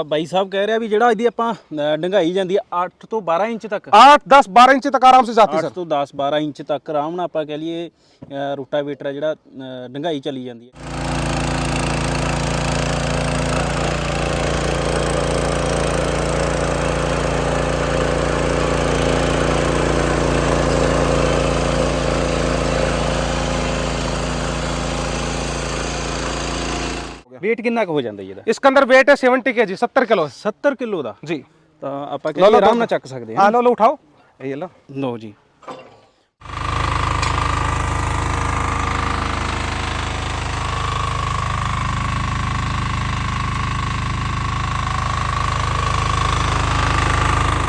ਬਾਈ ਸਾਹਿਬ ਕਹਿ ਰਿਹਾ ਵੀ ਜਿਹੜਾ ਇਹਦੀ ਆਪਾਂ ਡੰਗਾਈ ਜਾਂਦੀ ਹੈ 8 ਤੋਂ 12 ਇੰਚ ਤੱਕ 8 10 12 इंच तक आराम से जाती है 8 ਤੋਂ 10 12 ਇੰਚ ਤੱਕ ਆਰਾਮ ਨਾਲ ਆਪਾਂ ਕਹਿ ਲਈਏ ਰੋਟਾਵੇਟਰ ਹੈ ਜਿਹੜਾ ਡੰਗਾਈ ਚਲੀ ਜਾਂਦੀ ਹੈ। वेट कितना हो जाता है? इसके अंदर वेट है 70 kg 70 किलो 70 किलो का जी। तो आप आराम ਨਾਲ ਚੱਕ ਸਕਦੇ ਹਾਂ। हाँ लो लो उठाओ ये लो लो जी।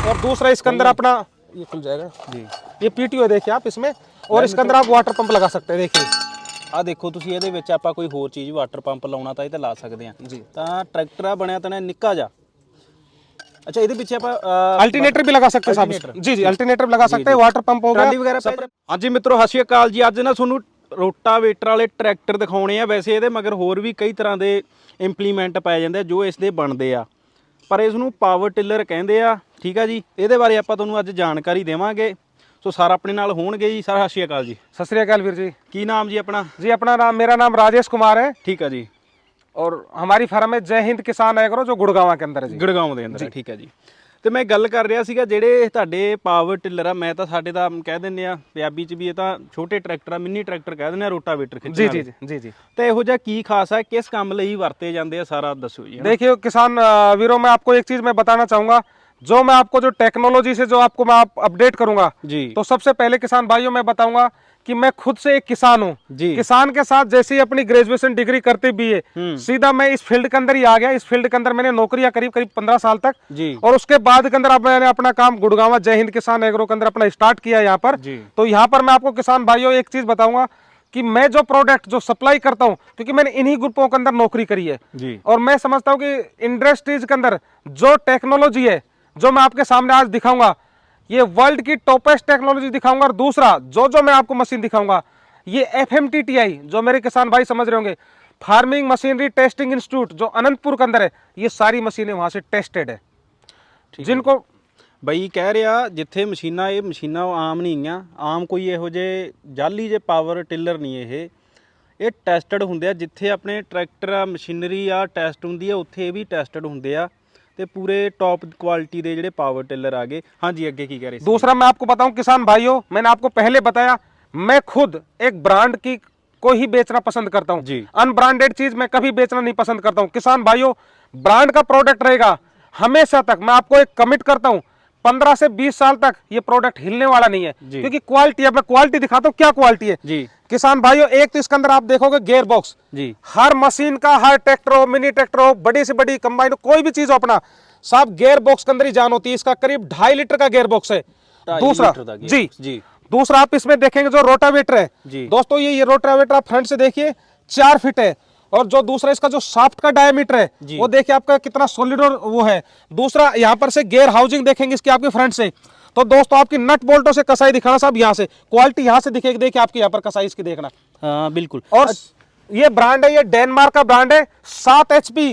और दूसरा इसके अंदर अपना ये खुल जाएगा जी। ये पीटीओ देखिए आप इसमें, और इसके अंदर आप वाटर पंप लगा सकते हैं। देखिए ਆ ਦੇਖੋ ਤੁਸੀਂ ਇਹਦੇ ਵਿੱਚ ਆਪਾਂ ਕੋਈ ਹੋਰ ਚੀਜ਼ ਵਾਟਰ ਪੰਪ ਲਾਉਣਾ ਤਾਂ ਇਹ ਤੇ ਲਾ ਸਕਦੇ ਆ ਜੀ। ਤਾਂ ਟਰੈਕਟਰ ਆ ਬਣਿਆ ਤਾਂ ਨਿੱਕਾ ਜਾ। अच्छा ਇਹਦੇ ਪਿੱਛੇ ਆਪਾਂ अल्टरनेटर भी लगा सकते हैं साहब जी जी अल्टरनेटर लगा सकते हैं वाटर पंप हो गया। ਹਾਂਜੀ ਮਿੱਤਰੋ ਸਤਿ ਸ਼੍ਰੀ ਅਕਾਲ ਜੀ। ਅੱਜ ਨਾ ਤੁਹਾਨੂੰ ਰੋਟਾਵੇਟਰ ਵਾਲੇ ਟਰੈਕਟਰ ਦਿਖਾਉਣੇ ਆ। ਵੈਸੇ ਇਹਦੇ ਮਗਰ ਹੋਰ ਵੀ ਕਈ ਤਰ੍ਹਾਂ ਦੇ ਇੰਪਲੀਮੈਂਟ ਪਾਏ ਜਾਂਦੇ ਆ ਜੋ ਇਸ ਦੇ ਬਣਦੇ ਆ, ਪਰ ਇਸ ਨੂੰ ਪਾਵਰ ਟਿਲਰ ਕਹਿੰਦੇ ਆ। ਠੀਕ ਆ ਜੀ, ਇਹਦੇ ਬਾਰੇ ਆਪਾਂ ਤੁਹਾਨੂੰ ਅੱਜ ਜਾਣਕਾਰੀ ਦੇਵਾਂਗੇ। ਸੋ ਸਰ ਆਪਣੇ ਨਾਲ ਹੋਣਗੇ ਜੀ। ਸਰ ਸਤਿ ਸ਼੍ਰੀ ਅਕਾਲ ਜੀ। सत श्री अकाल वीर जी। ਕੀ ਨਾਮ ਜੀ ਆਪਣਾ? जी अपना नाम, मेरा नाम राजेश कुमार है ਠੀਕ ਆ ਜੀ। और हमारी फर्म है जय हिंद किसान एग्रो जो गुड़गांव के अंदर है जी। ਗੁੜਗਾਉਂ ਦੇ ਅੰਦਰ। ਠੀਕ ਹੈ ਜੀ। ਤੇ ਮੈਂ ਗੱਲ ਕਰ ਰਿਹਾ ਸੀਗਾ ਜਿਹੜੇ ਤੁਹਾਡੇ ਪਾਵਰ ਟਿਲਰ ਆ, ਮੈਂ ਤਾਂ ਸਾਡੇ ਦਾ ਕਹਿ ਦਿੰਦੇ ਆ ਪੰਜਾਬੀ ਚ ਵੀ ਇਹ ਤਾਂ ਛੋਟੇ ਟਰੈਕਟਰ ਆ, ਮਿੰਨੀ ਟਰੈਕਟਰ ਕਹਿ ਦਿੰਦੇ ਆ ਰੋਟਾਵੇਟਰ ਖਿੱਚਣ जी ਵਾਲੇ। जी जी जी। ਤੇ ਇਹੋ ਜਿਹਾ ਕੀ ਖਾਸ ਹੈ, ਕਿਸ ਕੰਮ ਲਈ ਵਰਤੇ ਜਾਂਦੇ ਆ, ਸਾਰਾ ਦੱਸੋ ਜੀ। देखिए किसान वीरों में आपको एक चीज मैं बताना चाहूंगा, जो मैं आपको जो टेक्नोलॉजी से जो आपको मैं अपडेट करूंगा जी। तो सबसे पहले किसान भाइयों मैं बताऊंगा कि मैं खुद से एक किसान हूँ जी। किसान के साथ जैसे ही अपनी ग्रेजुएशन डिग्री करते भी है सीधा मैं इस फील्ड के अंदर ही आ गया। इस फील्ड के अंदर मैंने नौकरियां करीब 15 साल तक जी। और उसके बाद के अंदर अब मैंने अपना काम गुड़गांव जय हिंद किसान एग्रो के अंदर अपना स्टार्ट किया यहाँ पर। तो यहाँ पर मैं आपको किसान भाइयों एक चीज बताऊंगा कि मैं जो प्रोडक्ट जो सप्लाई करता हूँ, क्योंकि मैंने इन्हीं ग्रुपों के अंदर नौकरी करी है जी। और मैं समझता हूँ कि इंडस्ट्रीज के अंदर जो टेक्नोलॉजी है जो मैं आपके सामने आज दिखाऊंगा, ये वर्ल्ड की टॉपेस्ट टेक्नोलॉजी दिखाऊंगा। और दूसरा जो मैं आपको मशीन दिखाऊंगा, ये FMTTI जो मेरे किसान भाई समझ रहे होंगे, फार्मिंग मशीनरी टेस्टिंग इंस्टीट्यूट जो अनंतपुर के अंदर है, ये सारी मशीनें वहां से टेस्टेड है। जिनको ਬਈ ਕਹਿ ਰਿਹਾ ਜਿੱਥੇ ਮਸ਼ੀਨਾਂ, ਇਹ ਮਸ਼ੀਨਾਂ ਆਮ ਨਹੀਂ ਗੀਆਂ, ਆਮ ਕੋਈ ਇਹੋ ਜਿਹੇ ਜਾਲੀ ਜੇ ਪਾਵਰ ਟਿਲਰ ਨਹੀਂ ਇਹ ਟੈਸਟਡ ਹੁੰਦੇ ਆ। ਜਿੱਥੇ ਆਪਣੇ ਟਰੈਕਟਰ ਆ, ਮਸ਼ੀਨਰੀ ਆ ਟੈਸਟ ਹੁੰਦੀ ਆ, ਉੱਥੇ ਇਹ ਵੀ ਟੈਸਟਡ ਹੁੰਦੇ ਆ ਤੇ ਪੂਰੇ टॉप क्वालिटी ਦੇ ਜਿਹੜੇ ਪਾਵਰ टिलर आ गए। हाँ जी, ਅੱਗੇ ਕੀ ਕਹਿ ਰਹੇ ਸੀ? दूसरा मैं आपको बताऊं किसान भाइयों, मैंने आपको पहले बताया मैं खुद एक ब्रांड की को ही बेचना पसंद करता हूं। अनब्रांडेड चीज मैं कभी बेचना नहीं पसंद करता हूं। किसान भाइयों ब्रांड का प्रोडक्ट रहेगा हमेशा तक। मैं आपको एक कमिट करता हूं 15 से 20 साल तक ये प्रोडक्ट हिलने वाला नहीं है, क्योंकि क्वालिटी, अब मैं क्वालिटी दिखाता हूँ क्या क्वालिटी है जी। किसान भाइयों एक तो इसके अंदर आप देखोगे गियर बॉक्स जी। हर मशीन का, हर ट्रैक्टर हो, मिनी ट्रैक्टर हो, बड़ी से बड़ी कंबाइन हो, कोई भी चीज हो, अपना साहब गियर बॉक्स के अंदर ही जान होती है। इसका करीब 2.5 लीटर का गियर बॉक्स है। दूसरा जी जी, दूसरा आप इसमें देखेंगे जो रोटावेटर है जी। दोस्तों ये रोटावेटर आप फ्रंट से देखिए 4 फीट है, और जो दूसरा इसका जो शाफ्ट का डायमीटर है वो देखिए आपका कितना सॉलिड और वो है। दूसरा यहाँ पर से गियर हाउसिंग देखेंगे इसकी आपके फ्रंट से, तो दोस्तों आपकी नट बोल्टों से कसाई दिखाना साहब, यहाँ से क्वालिटी यहाँ से दिखेगी। देखिए आपके यहाँ पर कसाई इसकी देखना। हाँ बिल्कुल। और ये ब्रांड है, ये डेनमार्क का ब्रांड है, 7 HP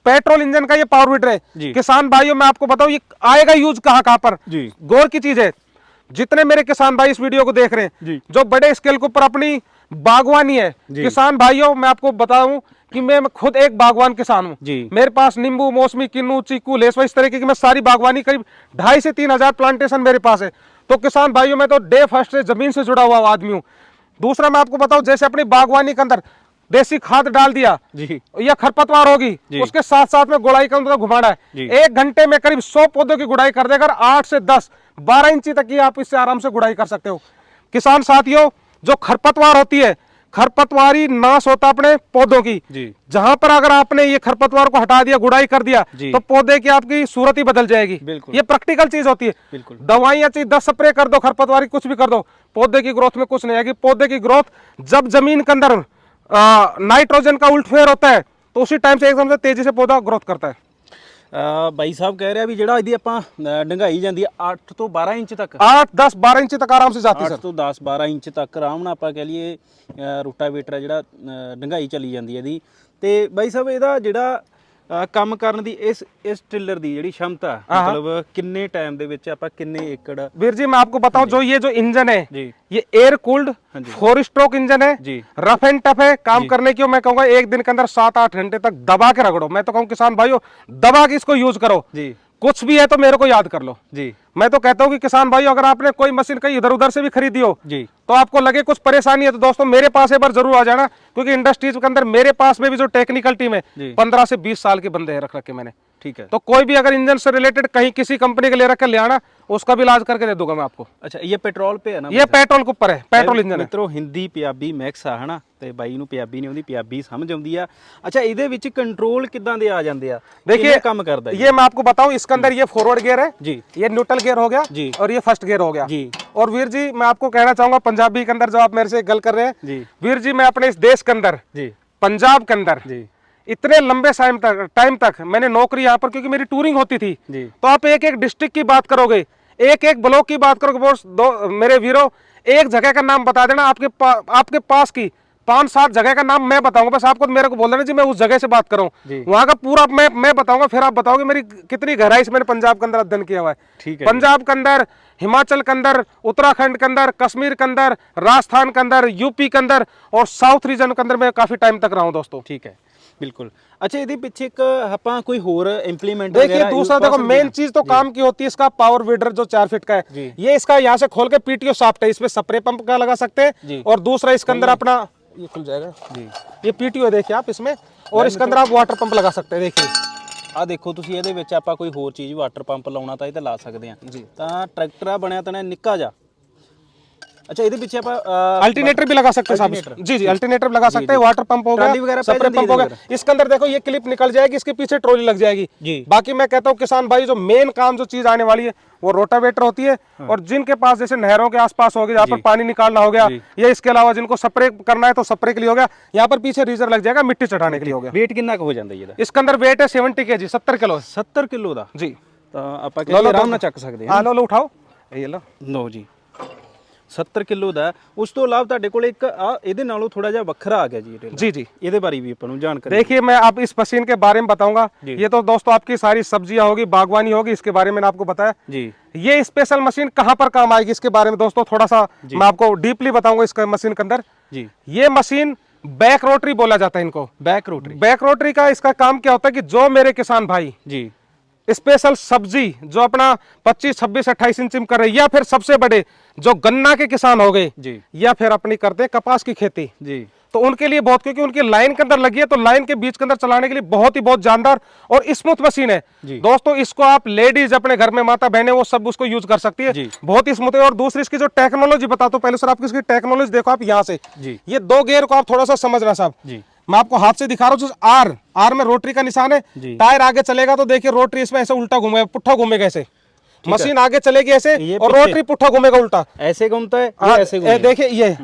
पेट्रोल इंजन का ये पावर वीडर है। किसान भाइयों मैं आपको बताऊं ये आएगा यूज कहाँ पर जी। गौर की चीज है, जितने मेरे किसान भाई इस वीडियो को देख रहे हैं जो बड़े स्केल के ऊपर अपनी बागवानी है, किसान भाइयों मैं आपको बताऊं कि मैं खुद एक बागवान किसान हूं। मेरे पास नींबू, मौसमी, किन्नू, चीकू, लेसवा, इस तरह की मैं सारी बागवानी, करीब 2.5 से 3 हजार प्लांटेशन मेरे पास है। तो किसान भाइयों मैं तो डे फर्स्ट से जमीन से जुड़ा हुआ आदमी हूँ। दूसरा मैं आपको बताऊं, जैसे अपनी बागवानी के अंदर देसी खाद डाल दिया जी, या खरपतवार होगी, उसके साथ साथ में गुड़ाई का घुमाना है। 1 घंटे में करीब 100 पौधों की गुड़ाई कर देकर 8 से 10 12 इंची तक की आप इससे आराम से गुड़ाई कर सकते हो। किसान साथियों जो खरपतवार होती है, खरपतवारी नाश होता अपने पौधों की, जहां पर अगर आपने ये खरपतवार को हटा दिया, गुड़ाई कर दिया, तो पौधे की आपकी सूरत ही बदल जाएगी। ये प्रैक्टिकल चीज होती है। दवाइयां चाहिए 10 स्प्रे कर दो, खरपतवारी कुछ भी कर दो, पौधे की ग्रोथ में कुछ नहीं आएगी। पौधे की ग्रोथ जब जमीन के अंदर नाइट्रोजन का उल्टफेर होता है तो उसी टाइम से एकदम से तेजी से पौधा ग्रोथ करता है। ਬਾਈ ਸਾਹਿਬ ਕਹਿ ਰਿਹਾ ਵੀ ਜਿਹੜਾ ਇਹਦੀ ਆਪਾਂ ਡੰਗਾਈ ਜਾਂਦੀ ਹੈ 8 ਤੋਂ 12 ਇੰਚ ਤੱਕ, 8 10 12 ਇੰਚ ਤੱਕ ਆਰਾਮ ਸੇ ਜਾਤੀ ਹੈ। 8 ਤੋਂ 10 12 ਇੰਚ ਤੱਕ ਆਰਾਮ ਨਾਲ ਆਪਾਂ ਕਹਿ ਲਈਏ ਰੋਟਾਵੇਟਰ ਹੈ ਜਿਹੜਾ ਡੰਗਾਈ ਚਲੀ ਜਾਂਦੀ ਹੈ ਇਹਦੀ। ਤੇ ਬਾਈ ਸਾਹਿਬ ਇਹਦਾ ਜਿਹੜਾ ਕੰਮ ਕਰਨ ਦੀ ਇਸ ਟਿਲਰ ਦੀ ਜਿਹੜੀ क्षमता ਮਤਲਬ ਕਿੰਨੇ ਟਾਈਮ ਦੇ ਵਿੱਚ ਆਪਾਂ ਕਿੰਨੇ ਏਕੜ? वीर जी मैं आपको बताऊं, जो ये जो इंजन है जी ये एयर कूल्ड 4 स्ट्रोक इंजन है जी रफ एंड टफ है काम करने की। मैं कहूंगा एक दिन के अंदर 7-8 घंटे तक दबा के रगड़ो। मैं तो कहूँ किसान भाइयों दबा के इसको यूज करो। जी कुछ भी है तो मेरे को याद कर लो। जी मैं तो कहता हूँ कि किसान भाइयों अगर आपने कोई मशीन कहीं इधर उधर से भी खरीदी हो जी तो आपको लगे कुछ परेशानी है तो दोस्तों मेरे पास एक बार जरूर आ जाना, क्योंकि इंडस्ट्रीज के अंदर मेरे पास में भी जो टेक्निकल टीम है जी। 15 से 20 साल के बंदे हैं रख रखे मैंने। ठीक है। तो कोई भी अगर इंजन से रिलेटेड कहीं किसी कंपनी के ले रख के ले आना, उसका भी इलाज करके दे दूंगा मैं आपको। अच्छा ये पेट्रोल पे है ना? ये पेट्रोल के ऊपर है, पेट्रोल इंजन है। ਮਿੱਤਰੋ ਹਿੰਦੀ ਪੰਜਾਬੀ ਮਿਕਸ ਆ ਹਨਾ, ਤੇ ਬਾਈ ਨੂੰ ਪੰਜਾਬੀ ਨਹੀਂ ਆਉਂਦੀ, ਪੰਜਾਬੀ ਸਮਝ ਆਉਂਦੀ ਆ। ਅੱਛਾ ਇਹਦੇ ਵਿੱਚ ਕੰਟਰੋਲ ਕਿੱਦਾਂ ਦੇ ਆ ਜਾਂਦੇ ਆ? देखिए ਕਿਵੇਂ ਕੰਮ ਕਰਦਾ ये मैं आपको बताऊं, इसके अंदर ये फॉरवर्ड गियर है जी ये न्यूट्रल गियर हो गया जी और ये फर्स्ट गियर हो गया जी और वीर जी मैं आपको कहना चाहूंगा पंजाबी के अंदर जो आप मेरे से गल कर रहे हैं जी वीर जी, मैं अपने इस देश के अंदर जी पंजाब के अंदर जी इतने लंबे टाइम तक मैंने नौकरी यहाँ पर, क्योंकि मेरी टूरिंग होती थी, जी तो आप एक एक डिस्ट्रिक्ट की बात करोगे, एक एक ब्लॉक की बात करोगे, बोस दो मेरे वीरों एक जगह का नाम बता देना, आपके पास की 5-7 जगह का नाम मैं बताऊंगा, बस आपको मेरे को बोल देना जी मैं उस जगह से बात करूं, वहां का पूरा मैं बताऊंगा, फिर आप बताओगे मेरी कितनी गहराई से मैंने पंजाब के अंदर अध्ययन किया हुआ है। ठीक है। पंजाब के अंदर, हिमाचल के अंदर, उत्तराखंड के अंदर, कश्मीर के अंदर, राजस्थान के अंदर, यूपी के अंदर और साउथ रीजन के अंदर मैं काफी टाइम तक रहा हूँ दोस्तों। ठीक है बिल्कुल। अच्छा ਇਹਦੇ ਪਿੱਛੇ ਇੱਕ ਆਪਾਂ ਕੋਈ ਹੋਰ ਇੰਪਲੀਮੈਂਟ देखिए दूसरा देखो मेन चीज तो काम की होती है इसका पावर वीडर जो 4 फीट का है, ये इसका यहाँ से खोल के पीटीओ शाफ्ट है, इसमें स्प्रे पंप का लगा सकते हैं और दूसरा इसके अंदर अपना ये खुल जाएगा जी, ये पीटीओ देखिए आप इसमें, और इसके अंदर आप वाटर पंप लगा सकते हैं। देखिए ਆ ਦੇਖੋ ਤੁਸੀਂ ਇਹਦੇ ਵਿੱਚ ਆਪਾਂ ਕੋਈ ਹੋਰ ਚੀਜ਼ ਵਾਟਰ ਪੰਪ ਲਾਉਣਾ ਤਾਂ ਇਹ ਤੇ ਲਾ ਸਕਦੇ ਆ ਜੀ। ਤਾਂ ਟਰੈਕਟਰ ਆ ਬਣਿਆ ਤਾਂ ਨਿੱਕਾ ਜਾ। अच्छा ਇਹਦੇ ਪਿੱਛੇ ਆਪਾਂ अल्टरनेटर भी लगा सकते हैं साहब। जी जी अल्टरनेटर लगा सकते हैं, वाटर पंप हो गया, स्प्रे पंप हो गया। इसके अंदर देखो ये क्लिप निकल जाएगी, इसके पीछे ट्रॉली लग जाएगी जी। बाकी मैं कहता हूँ किसान भाई जो मेन काम जो चीज आने वाली है वो रोटावेटर होती है, और जिनके पास जैसे नहरों के आसपास हो गया जहाँ पर पानी निकालना हो गया, या इसके अलावा जिनको स्प्रे करना है तो स्प्रे के लिए हो गया, यहाँ पर पीछे रीजर लग जाएगा मिट्टी चढ़ाने के लिए हो गया। वेट कितना हो जाता है ਇਹਦਾ? इसके अंदर वेट है 70 kg, 70 किलो 70 ਕਿਲੋ ਦਾ जी। ਤਾਂ ਆਪਾਂ ਕਹਿੰਦੇ ਆਰਾਮ ਨਾਲ ਚੱਕ ਸਕਦੇ हाँ लो लो उठाओ ये लो। ਲਓ ਜੀ 70 ਕਿਲੋ ਦਾ। ਉਸ ਤੋਂ ਇਲਾਵਾ ਤੁਹਾਡੇ ਕੋਲ ਇੱਕ ਆ ਇਹਦੇ ਨਾਲੋਂ ਥੋੜਾ ਜਿਹਾ ਵੱਖਰਾ ਆ ਗਿਆ ਜੀ ਇਹ जी जी। ਇਹਦੇ ਬਾਰੇ ਵੀ ਆਪਾਂ ਨੂੰ ਜਾਣਕਾਰੀ। देखिए मैं अब इस मशीन के बारे में बताऊंगा। ये तो दोस्तों आपकी सारी सब्जियां होगी, बागवानी होगी, इसके बारे में मैंने आपको बताया जी। ये स्पेशल मशीन कहां पर काम आएगी इसके बारे में दोस्तों थोड़ा सा मैं आपको डीपली बताऊंगा। इस मशीन के अंदर जी ये मशीन बैक रोटरी बोला जाता है इनको। बैक रोटरी, बैक रोटरी का इसका काम क्या होता है कि जो मेरे किसान भाई जी स्पेशल सब्जी जो अपना 25, 26, 28 इंच में कर रहे, या फिर सबसे बड़े जो गन्ना के किसान हो गए जी, या फिर अपनी करते हैं कपास की खेती जी, तो उनके लिए बहुत, क्योंकि उनकी लाइन के अंदर लगी है तो लाइन के बीच के अंदर चलाने के लिए बहुत ही बहुत जानदार और स्मूथ मशीन है दोस्तों। इसको आप लेडीज अपने घर में माता बहनें वो सब उसको यूज कर सकती है, बहुत ही स्मूथ है। और दूसरी इसकी जो टेक्नोलॉजी बताता हूं पहले सर, आपकी इसकी टेक्नोलॉजी देखो आप यहाँ से, ये 2 गियर को आप थोड़ा सा समझना साहब, मैं आपको हाथ से दिखा रहा हूँ। आर में रोटरी का निशान है, टायर आगे चलेगा तो देखिए रोटरी इसमें ऐसे उल्टा घूमेगा, पुट्ठा घूमेगा ऐसे, मशीन आगे चलेगी ऐसे और रोटरी पुट्ठा घूमेगा उल्टा, ऐसे घूमता है, ऐसे देखिए ये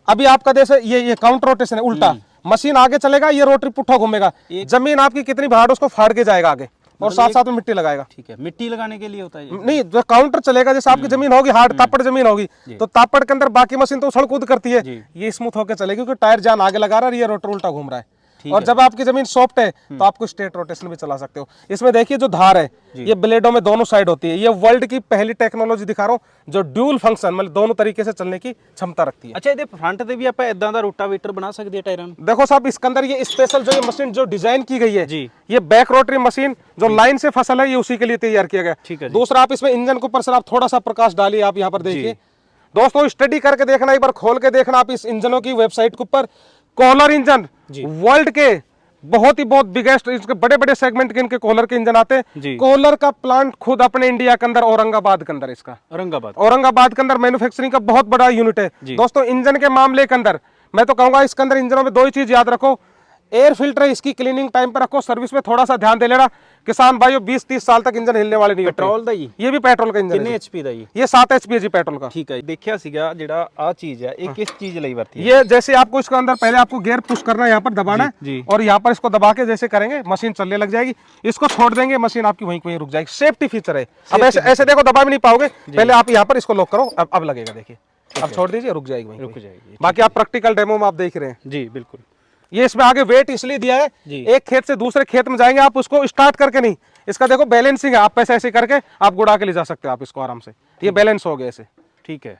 अभी आपका जैसे ये काउंटर रोटेशन है उल्टा, मशीन आगे चलेगा, ये रोटरी पुट्ठा घूमेगा, जमीन आपकी कितनी भाड़ उसको फाड़ के जाएगा आगे और साथ साथ में मिट्टी लगाएगा। ठीक है, मिट्टी लगाने के लिए होता है नहीं, जो काउंटर चलेगा जैसे आपकी जमीन होगी हार्ड तापड़ जमीन होगी तो तापड़ के अंदर बाकी मशीन तो उछल कूद करती है, ये स्मूथ होकर चलेगी क्योंकि टायर जान आगे लगा रहा है, ये रोटर उल्टा घूम रहा है। और जब आपकी जमीन सॉफ्ट है तो आपको स्ट्रेट रोटेशन भी चला सकते हो। इसमें देखिए जो धार है ये ब्लेडों में दोनों साइड होती है, ये वर्ल्ड की पहली टेक्नोलॉजी दिखा रहा हूँ जो ड्यूल फंक्शन मतलब दोनों तरीके से चलने की क्षमता रखती है। अच्छा ਇਹਦੇ फ्रंट ਤੇ ਵੀ ਆਪਾਂ ਇਦਾਂ ਦਾ रोटावेटर बना सकते हैं टायਰਾਂ ਨੂੰ? देखो साहब इसके अंदर ये स्पेशल जो ये मशीन जो डिजाइन की गई है ये बैक रोटरी मशीन जो लाइन से फसल है ये उसी के लिए तैयार किया गया। दूसरा आप इसमें इंजन के ऊपर सर आप थोड़ा सा प्रकाश डालिए, आप यहाँ पर देखिए दोस्तों, स्टडी करके देखना, एक बार खोल के देखना आप इस इंजनों की वेबसाइट के ऊपर। कोहलर इंजन वर्ल्ड के बहुत ही बहुत बिगेस्ट, इसके बड़े बड़े सेगमेंट के इनके कोहलर के इंजन आते हैं। कोहलर का प्लांट खुद अपने इंडिया के अंदर औरंगाबाद के अंदर, इसका औरंगाबाद के अंदर मैन्युफैक्चरिंग का बहुत बड़ा यूनिट है दोस्तों। इंजन के मामले के अंदर मैं तो कहूंगा इसके अंदर इंजनों में 2 ही चीज याद रखो, एयर फिल्टर है इसकी क्लीनिंग टाइम पर रखो, सर्विस में थोड़ा सा ध्यान दे लेना। किसान भाइयों 20-30 साल तक इंजन हिलने वाले नहीं। पेट्रोल ਦਾ ਜੀ? ये भी पेट्रोल का इंजन है। कितने एचपी ਦਾ ਜੀ? ये 7 HP है जी पेट्रोल का। ठीक है, देखिया सीगा ਜਿਹੜਾ ਆ ਚੀਜ਼ ਹੈ ਇਹ किस चीज ਲਈ ਵਰਤੀ है? ये जैसे आपको इसके अंदर पहले आपको गियर पुश करना है, यहाँ पर दबाना है और यहाँ पर इसको दबा के जैसे करेंगे मशीन चलने लग जाएगी, इसको छोड़ देंगे मशीन आपकी वहीं वहीं रुक जाएगी। सेफ्टी फीचर है। अब ऐसे देखो दबा भी नहीं पाओगे, पहले आप यहाँ पर इसको लॉक करो, अब लगेगा, देखिए अब छोड़ दीजिए रुक जाएगी वहीं, रुक जाएगी। बाकी आप प्रैक्टिकल डेमो में आप देख रहे हैं जी बिल्कुल। ये इसमें आगे वेट इसलिए दिया है, एक खेत से दूसरे खेत में जाएंगे आप, उसको स्टार्ट करके नहीं, इसका देखो बैलेंसिंग है, आप ऐसे करके आप गुड़ा के ले जा सकते हो आप इसको आराम से, ये बैलेंस हो गया ऐसे। ठीक है,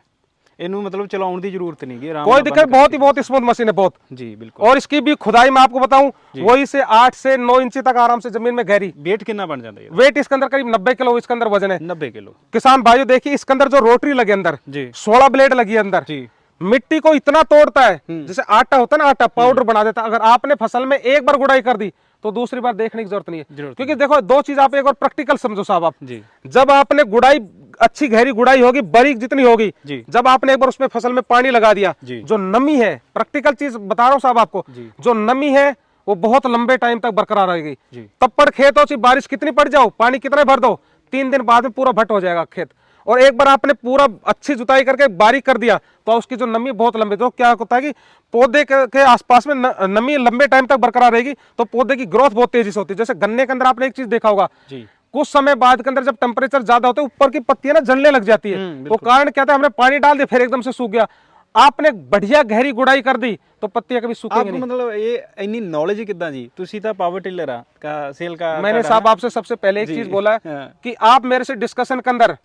इनू मतलब चलाउण की जरूरत नहीं है, कोई दिक्कत, बहुत स्मूथ मशीन है बहुत जी बिल्कुल। और इसकी भी खुदाई मैं आपको बताऊं वही से 8 से 9 इंची तक आराम से जमीन में गहरी। वेट कितना बन जाता है? वेट इसके अंदर करीब 90 किलो इसके अंदर वजन है। 90 किलो। किसान भाइयों देखिए इसके अंदर जो रोटरी लगी अंदर जी, 16 ब्लेड लगी है अंदर जी, मिट्टी को इतना तोड़ता है, जैसे आटा होता है ना, आटा पाउडर बना देता है। अगर आपने फसल में एक बार गुड़ाई कर दी तो दूसरी बार देखने की जरूरत नहीं है, क्योंकि देखो दो चीज आप एक बार प्रैक्टिकल समझो साहब आप जी। जब आपने गुड़ाई अच्छी गहरी गुड़ाई होगी, बारीक जितनी होगी, जब आपने एक बार उसमें फसल में पानी लगा दिया, जो नमी है, प्रैक्टिकल चीज बता रहा हूँ साहब आपको, जो नमी है वो बहुत लंबे टाइम तक बरकरार रहेगी। तब पर खेत हो चाहे बारिश कितनी पड़ जाओ, पानी कितने भर दो, 3 दिन बाद में पूरा भट हो जाएगा खेत। और एक बार आपने पूरा अच्छी जुताई करके बारीक कर दिया तो उसकी जो नमी बहुत लंबी, तो क्या होता है कि पौधे के आसपास में नमी लंबे टाइम तक बरकरार रहेगी, तो पौधे की ग्रोथ बहुत तेजी से होती है। जैसे गन्ने के अंदर आपने एक चीज देखा होगा, कुछ समय बाद के अंदर जब टेम्परेचर ज्यादा होता है ऊपर की पत्तियां ना जलने लग जाती है, वो कारण क्या था, हमने पानी डाल दिया फिर एकदम से सूख गया। आपने बढ़िया गहरी गुड़ाई कर दी तो पत्तियां कभी सूखेंगी नहीं। मतलब ये इतनी नॉलेज कितना जी, तुसी तो पावर टिलर का सेल का मैंने साहब आपसे सबसे पहले एक चीज बोला है कि आप मेरे से डिस्कशन के अंदर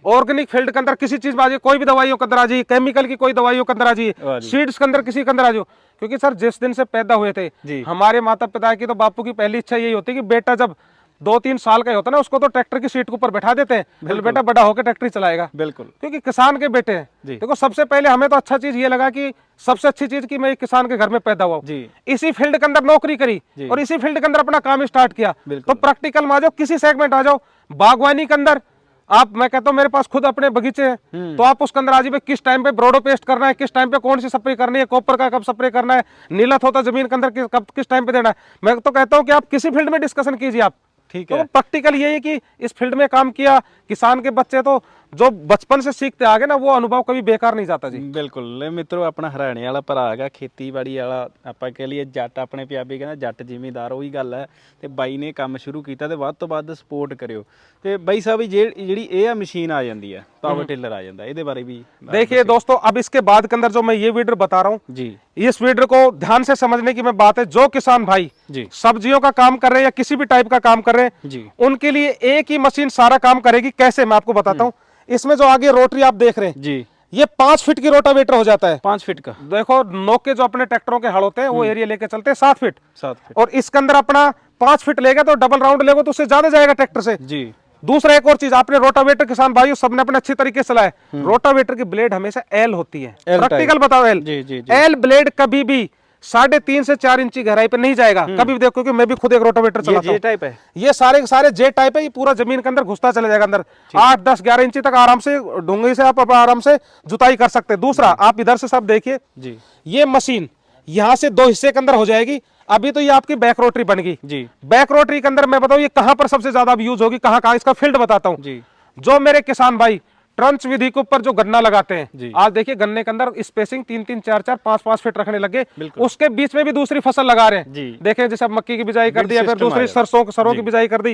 ऑर्गेनिक फील्ड के अंदर किसी चीज में आ जाइए, कोई भी दवाइयों के अंदर आ जाइए, केमिकल की कोई दवाइयों के अंदर आ जाइए, सीड्स के अंदर किसी के अंदर आ जाओ, क्योंकि सर जिस दिन से पैदा हुए थे हमारे माता पिता की तो बापू की पहली इच्छा यही होती है कि बेटा जब 2-3 साल का होता है ना उसको तो ट्रैक्टर की सीट के ऊपर बैठा देते हैं, बोले बेटा बड़ा होकर ट्रैक्टर चलाएगा। बिल्कुल, क्योंकि किसान के बेटे हैं। देखो सबसे पहले हमें तो अच्छा चीज ये लगा कि सबसे अच्छी चीज कि मैं एक किसान के घर में पैदा हुआ, इसी फील्ड के अंदर नौकरी करी और इसी फील्ड के अंदर अपना काम स्टार्ट किया। तो प्रैक्टिकल में आ जाओ, किसी सेगमेंट आ जाओ, बागवानी के अंदर आप, मैं कहता हूँ मेरे पास खुद अपने बगीचे हैं, तो आप उसके अंदर आ जाइए, किस टाइम पे ब्रोडो पेस्ट करना है, किस टाइम पे कौन सी स्प्रे करनी है, कॉपर का कब स्प्रे करना है, नीलत होता जमीन के अंदर कब किस टाइम पे देना है। मैं तो कहता हूँ कि आप किसी फील्ड में डिस्कशन कीजिए आप, ठीक है। तो प्रैक्टिकल यही है कि इस फील्ड में काम किया, किसान के बच्चे तो जो बचपन से सीखते आगे ना वो अनुभव कभी बेकार नहीं जाता जी। बिल्कुल मित्रों, अपना हरियाणे वाला भरा है खेतीबाड़ी वाला, ਆਪਾਂ कह लिए जट, अपने ਪੰਜਾਬੀ कहना जट जिमीदार, ਉਹੀ ਗੱਲ ਹੈ। ਤੇ ਬਾਈ ਨੇ ਕੰਮ ਸ਼ੁਰੂ ਕੀਤਾ ਤੇ ਵੱਧ ਤੋਂ ਵੱਧ ਸਪੋਰਟ ਕਰਿਓ। ਤੇ ਬਾਈ ਸਾਹਿਬ ਜਿਹੜੀ ਇਹ ਮਸ਼ੀਨ ਆ ਜਾਂਦੀ ਹੈ, ਪਾਵਰ टिलर आ जाता है, ਇਹਦੇ ਬਾਰੇ भी देखिए दोस्तों, अब इसके बाद के अंदर जो मैं ये वीडियो बता रहा हूँ जी, इस वीडियो को ध्यान से समझने की मैं बात है, जो किसान भाई जी सब्जियों का काम कर रहे हैं या किसी भी टाइप का काम कर रहे हैं जी, उनके लिए एक ही मशीन सारा काम करेगी। कैसे, मैं आपको बताता हूँ। इसमें जो आगे रोटरी आप देख रहे हैं जी, ये 5 फीट की रोटावेटर हो जाता है। 5 फीट का। देखो नोके जो अपने ट्रैक्टरों के हड़ होते हैं वो एरिया लेके चलते हैं 7 फीट। 7 फीट। और इसके अंदर अपना 5 फीट लेगा तो डबल राउंड लेगा तो उससे ज्यादा जाएगा ट्रैक्टर से जी। दूसरा एक और चीज, आपने रोटावेटर किसान भाइयों सबने अपने अच्छी तरीके से चलाया, रोटावेटर की ब्लेड हमेशा एल होती है। प्रैक्टिकल बताओ, एल एल ब्लेड कभी भी 3.5 से 4 इंची गहराई पे नहीं जाएगा कभी भी। देखो क्योंकि मैं भी खुद एक रोटावेटर चलाता हूं, ये टाइप है, ये सारे के सारे जे टाइप है, ये पूरा जमीन के अंदर घुसता चला जाएगा अंदर, 8, 10, 11 इंची तक आराम से डूंगी से आप आराम से जुताई कर सकते हैं। दूसरा आप इधर से सब देखिए जी, ये मशीन यहाँ से 2 हिस्से के अंदर हो जाएगी। अभी तो ये आपकी बैक रोटरी बन गई जी। बैक रोटरी के अंदर मैं बताऊं ये कहां पर सबसे ज्यादा यूज होगी, कहां इसका फील्ड बताता हूं जी। जो मेरे किसान भाई ट्रंच विधि के ऊपर जो गन्ना लगाते हैं, आज देखिए गन्ने के अंदर स्पेसिंग 3-3, 4-4, 5-5 फीट रखने लगे, उसके बीच में भी दूसरी फसल लगा रहे हैं। देखिए जैसे मक्की की बिजाई कर दी, फिर दूसरी सरसों की बिजाई कर दी,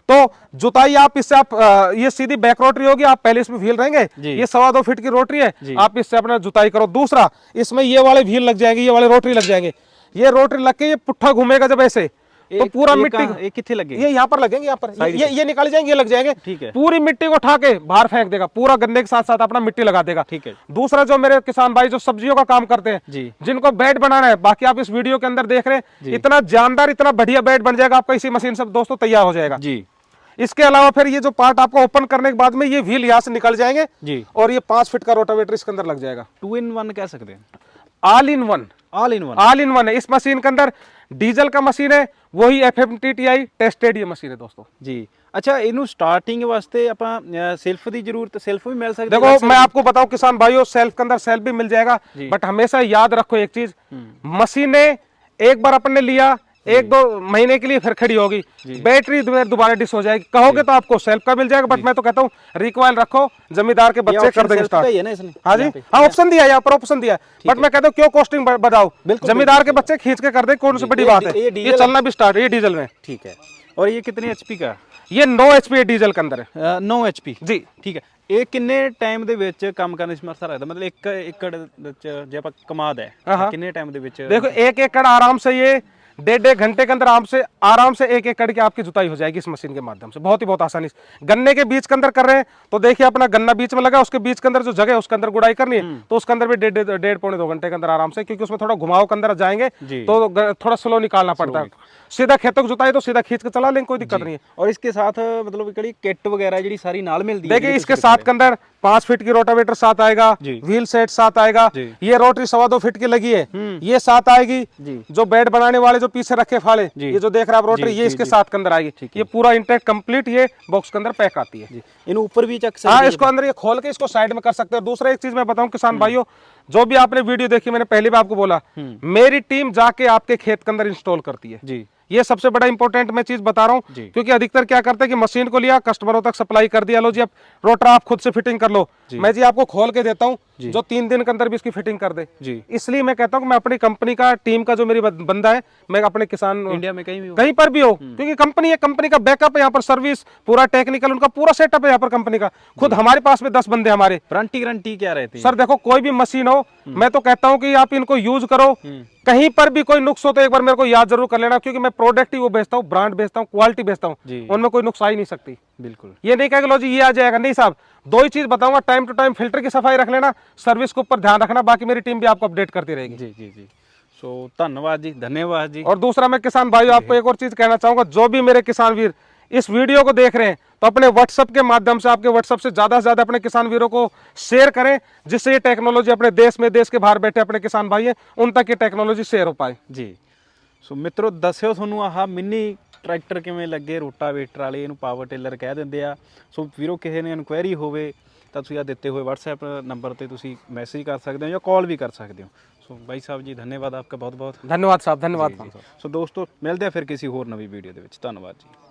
तो जुताई आप इससे आप ये सीधी बैक रोटरी होगी, आप पहले इसमें व्हील रहेंगे, ये 2.25 फीट की रोटरी है, आप इससे अपना जुताई करो। दूसरा इसमें ये वाले व्हील लग जाएंगे, ये वाले रोटरी लग जाएंगे, ये रोटरी लग के ये पुट्ठा घूमेगा जब ऐसे, तो पूरा मिट्टी कितने लगेंगे, ये यहाँ पर लगेंगे, यहाँ पर ये निकाल जाएंगे, ये लग जाएंगे, ठीक है। पूरी मिट्टी को उठा के बाहर फेंक देगा, पूरा गन्ने के साथ साथ अपना मिट्टी लगा देगा, ठीक है। दूसरा जो मेरे किसान भाई जो सब्जियों का काम करते हैं, जिनको बेड बनाना है, बाकी आप इस वीडियो के अंदर देख रहे हैं, इतना जानदार इतना बढ़िया बेड बन जाएगा आपका इसी मशीन से दोस्तों तैयार हो जाएगा जी। इसके अलावा फिर ये जो पार्ट आपको ओपन करने के बाद में ये व्हील यहाँ से निकल जाएंगे जी, और ये 5 फीट का रोटावेटर इसके अंदर लग जाएगा। 2 in 1 कह सकते हैं, all in one, all in one है। इस मशीन के अंदर डीजल का मशीन है, वही FMTTI टेस्टेड ये मशीन है दोस्तों जी। अच्छा, इनू स्टार्टिंग वास्ते ਆਪਾਂ सेल्फ ਦੀ ਜ਼ਰੂਰਤ, सेल्फ भी मिल सकती है? देखो मैं आपको बताऊं किसान भाइयों, सेल्फ के अंदर सेल्फ भी मिल जाएगा, बट हमेशा याद रखो एक चीज, मशीनें एक बार अपन ने लिया 1-2 महीने के लिए फिर खड़ी होगी, बैटरी दोबारा डिस हो जाएगी। कहोगे तो आपको सेल्फ का मिल जाएगा, बट मैं तो कहता हूँ रिकॉइल रखो, जमींदार के बच्चे कर देंगे स्टार्ट। हाँ जी, हाँ ऑप्शन दिया है, यहाँ पर ऑप्शन दिया है, बट मैं कहता हूँ क्यों कॉस्टिंग बढ़ाओ, जमींदार के बच्चे खींच के कर दे, कौन सी बड़ी बात है, ये चलना भी स्टार्ट, ये डीजल में, ठीक है। और ये कितनी HP का? ये 9 HP डीजल के अंदर है। 9 HP जी ਠੀਕ ਹੈ। ਇਹ ਕਿੰਨੇ ਟਾਈਮ ਦੇ ਵਿੱਚ ਕੰਮ ਕਰਨ ਦੀ ਸਮਰੱਥਾ ਰੱਖਦਾ, ਮਤਲਬ 1 ਏਕੜ ਵਿੱਚ ਜੇ ਆਪਾਂ ਕਮਾਦ ਹੈ ਕਿੰਨੇ ਟਾइम ਦੇ ਵਿੱਚ? देखो 1 एकड़ आराम से ये 1.5 घंटे के अंदर आराम से 1 एकड़ की आपकी जुताई हो जाएगी इस मशीन के माध्यम से, बहुत ही बहुत आसानी से। गन्ने के बीच के अंदर कर रहे हैं तो देखिए अपना गन्ना बीच में लगा, उसके बीच के अंदर जो जगह है उसके अंदर गुड़ाई करनी है तो उसके अंदर भी 1.5 पौने 2 घंटे के अंदर आराम से, क्योंकि उसमें थोड़ा घुमाव के अंदर जाएंगे तो थोड़ा स्लो निकालना पड़ता है। सीधा खेतों की जुताई तो सीधा खींच के चला लेंगे, कोई दिक्कत नहीं है। और इसके साथ मतलब कड़ी किट वगैरह जी सारी नाल मिलती है। देखिए इसके साथ के अंदर 5 फीट की रोटावेटर साथ आएगा, व्हील सेट साथ आएगा, ये रोटरी 2.25 फीट की लगी है, ये साथ आएगी। जो बेड बनाने वाले जो पीछे रखे फाले, ये जो देख रहे हैं आप रोटरी, ये इसके साथ के अंदर आएगी। ये पूरा इंटेक कंप्लीट ये बॉक्स के अंदर पैक आती है। इन ऊपर भी चक हाँ, इसको अंदर ये खोल के इसको साइड में कर सकते हैं। दूसरा एक चीज मैं बताऊं किसान भाइयों, जो भी आपने वीडियो देखी, मैंने पहले भी आपको बोला, मेरी टीम जाके आपके खेत के अंदर इंस्टॉल करती है जी। ये सबसे बड़ा इंपॉर्टेंट मैं चीज बता रहा हूँ, क्योंकि अधिकतर क्या करते हैं कि मशीन को लिया, कस्टमरों तक सप्लाई कर दिया, लो जी अब रोटर आप खुद से फिटिंग कर लो, मैं जी आपको खोल के देता हूँ जो 3 दिन के अंदर भी इसकी फिटिंग कर दे जी। इसलिए मैं कहता हूँ मैं अपनी कंपनी का टीम का जो मेरी बंदा है, मैं अपने किसान इंडिया में कहीं पर भी हो, क्योंकि कंपनी है, कंपनी का बैकअप है यहाँ पर, सर्विस पूरा टेक्निकल उनका पूरा सेटअप है यहाँ पर कंपनी का। खुद हमारे पास में 10 बंदे हमारे। गारंटी क्या रहती है सर? देखो कोई भी मशीन हो, मैं तो कहता हूँ कि आप इनको यूज करो, कहीं पर भी कोई नुक्स हो तो एक बार मेरे को याद जरूर कर लेना, क्योंकि मैं प्रोडक्ट ही वो बेचता हूँ, ब्रांड बेचता हूँ, क्वालिटी बेचता हूँ, उनमें कोई नुक्स आ ही नहीं सकती। बिल्कुल ये नहीं कहेगा लो जी ये आ जाएगा, नहीं साहब, 2 ही चीज बताऊंगा, टाइम टू टाइम फिल्टर की सफाई रख लेना, सर्विस के ऊपर ध्यान रखना, बाकी मेरी टीम भी आपको अपडेट करती रहेगी। जी जी जी। सो धन्यवाद जी। और दूसरा मैं किसान भाइयों आपको एक और चीज कहना चाहूंगा, जो भी मेरे किसान वीर इस वीडियो को देख रहे हैं तो अपने व्हाट्सएप के माध्यम से, आपके व्हाट्सएप से ज्यादा से ज्यादा अपने किसान वीरों को शेयर करें, जिससे ये टेक्नोलॉजी अपने देश में, देश के बाहर बैठे अपने किसान भाई हैं, उन तक ये टेक्नोलॉजी शेयर हो पाए जी। सो मित्रों दस्यो ਤੁਹਾਨੂੰ ਆਹ ਮਿੰਨੀ ਟਰੈਕਟਰ ਕਿਵੇਂ ਲੱਗੇ, ਰੋਟਾਵੇਟਰ ਵਾਲੇ, ਇਹਨੂੰ ਪਾਵਰ ਟਿਲਰ ਕਹਿ ਦਿੰਦੇ ਆ। ਸੋ ਵੀਰੋ ਕਿਸੇ ਨੇ ਇਨਕੁਆਇਰੀ ਹੋਵੇ ਤਾਂ ਤੁਸੀਂ ਆ ਦਿੱਤੇ ਹੋਏ WhatsApp ਨੰਬਰ ਤੇ ਤੁਸੀਂ ਮੈਸੇਜ ਕਰ ਸਕਦੇ ਹੋ ਜਾਂ ਕਾਲ ਵੀ ਕਰ ਸਕਦੇ ਹੋ। ਸੋ ਭਾਈ ਸਾਹਿਬ ਜੀ ਧੰਨਵਾਦ, ਆਪਕਾ ਬਹੁਤ ਬਹੁਤ धन्यवाद साहब, धन्यवाद। ਸੋ ਦੋਸਤੋ ਮਿਲਦੇ ਆ ਫਿਰ ਕਿਸੇ ਹੋਰ ਨਵੀਂ ਵੀਡੀਓ ਦੇ ਵਿੱਚ। ਧੰਨਵਾਦ ਜੀ।